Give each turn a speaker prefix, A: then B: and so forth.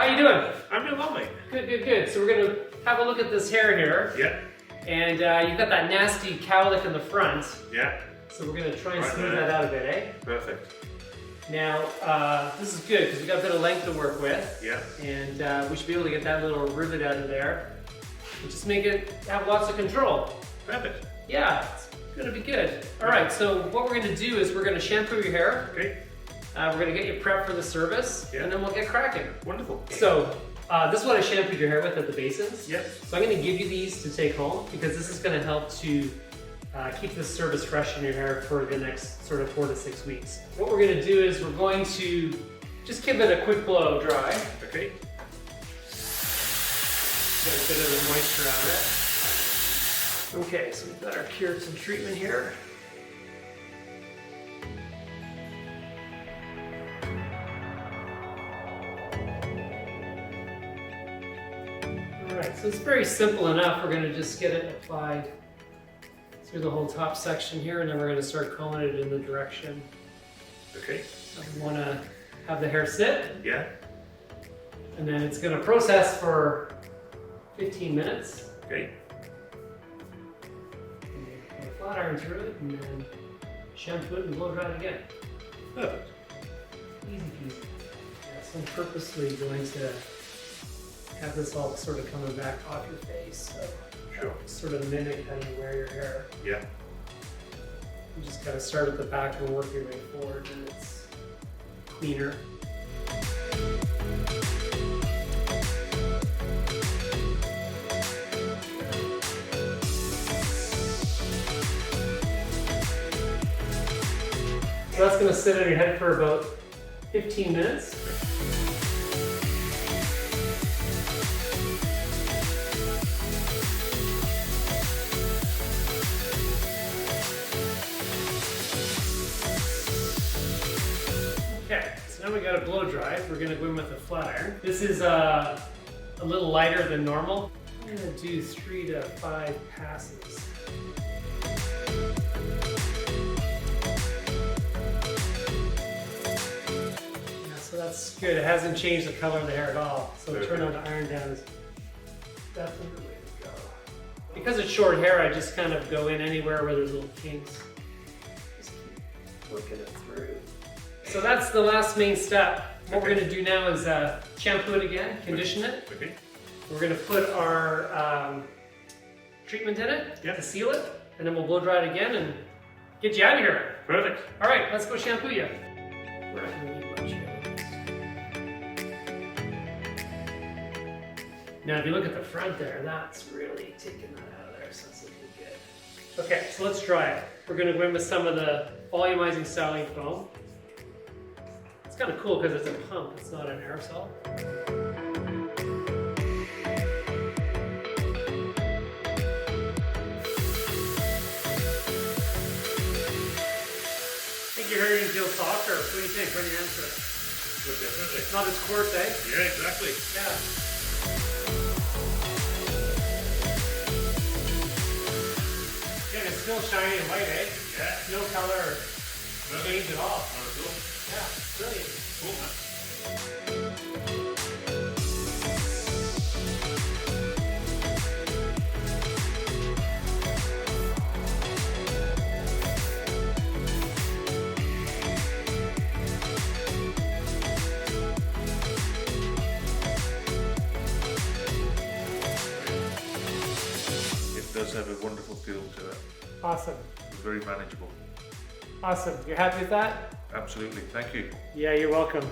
A: How you doing?
B: I'm doing well, mate.
A: Good, good, good. So we're gonna have a look at this hair here.
B: Yeah.
A: And you've got that nasty cowlick in the front.
B: Yeah.
A: So we're gonna try and smooth that out a bit, eh?
B: Perfect.
A: Now, this is good because we've got a bit of length to work with.
B: Yeah.
A: And we should be able to get that little rivet out of there. And just make it have lots of control.
B: Perfect.
A: Yeah, it's gonna be good. All right, so what we're gonna do is we're gonna shampoo your hair.
B: Okay.
A: We're gonna get you prepped for the service,
B: Yeah.
A: and then we'll get cracking.
B: Wonderful.
A: So, this is what I shampooed your hair with at the basins.
B: Yep.
A: So I'm gonna give you these to take home because this is gonna help to keep this service fresh in your hair for the next sort of 4 to 6 weeks. What we're gonna do is we're going to just give it a quick blow dry.
B: Okay.
A: Get a bit of the moisture out of it. Okay, so we've got our Keratin treatment here. Alright, so it's very simple enough. We're going to just get it applied through the whole top section here, and then we're going to start combing it in the direction.
B: Okay.
A: So we want to have the hair sit,
B: Yeah.
A: and then it's going to process for 15 minutes.
B: Okay.
A: And then put a flat iron through it, and then shampoo it and blow dry it again.
B: Perfect.
A: Easy peasy. Yeah, so I'm purposely going to have this all sort of coming back off your face. So
B: Sure.
A: sort of mimic how you wear your hair.
B: Yeah.
A: You just gotta start at the back and work your way forward, and it's cleaner. So that's gonna sit on your head for about 15 minutes. Okay, so now we got a blow dry. We're gonna go in with a flat iron. This is a little lighter than normal. I'm gonna do 3 to 5 passes. Yeah, so that's good. It hasn't changed the color of the hair at all. So the turn on the iron down is definitely the way to go. Because it's short hair, I just kind of go in anywhere where there's little kinks. Just keep working it through. So that's the last main step. What we're gonna do now is shampoo it again, condition it.
B: Okay.
A: We're gonna put our treatment in it
B: Yep.
A: to seal it, and then we'll blow dry it again and get you out of here.
B: Perfect.
A: All right, let's go shampoo you. Now, if you look at the front there, that's really taking that out of there, so that's looking good. Okay, so let's dry it. We're gonna go in with some of the volumizing styling foam. It's kind of cool because it's a pump, it's not an aerosol. Think your hair didn't feel soft, or what do you think? What do you answer it?
B: Good, definitely.
A: Not as coarse, eh?
B: Yeah, exactly.
A: Yeah. Yeah, it's still shiny and white, eh?
B: Yeah.
A: No color change at all.
B: Not at all.
A: Yeah, brilliant.
B: Cool, man. It does have a wonderful feel to it.
A: Awesome.
B: It's very manageable.
A: Awesome. You're happy with that?
B: Absolutely. Thank you.
A: Yeah, you're welcome.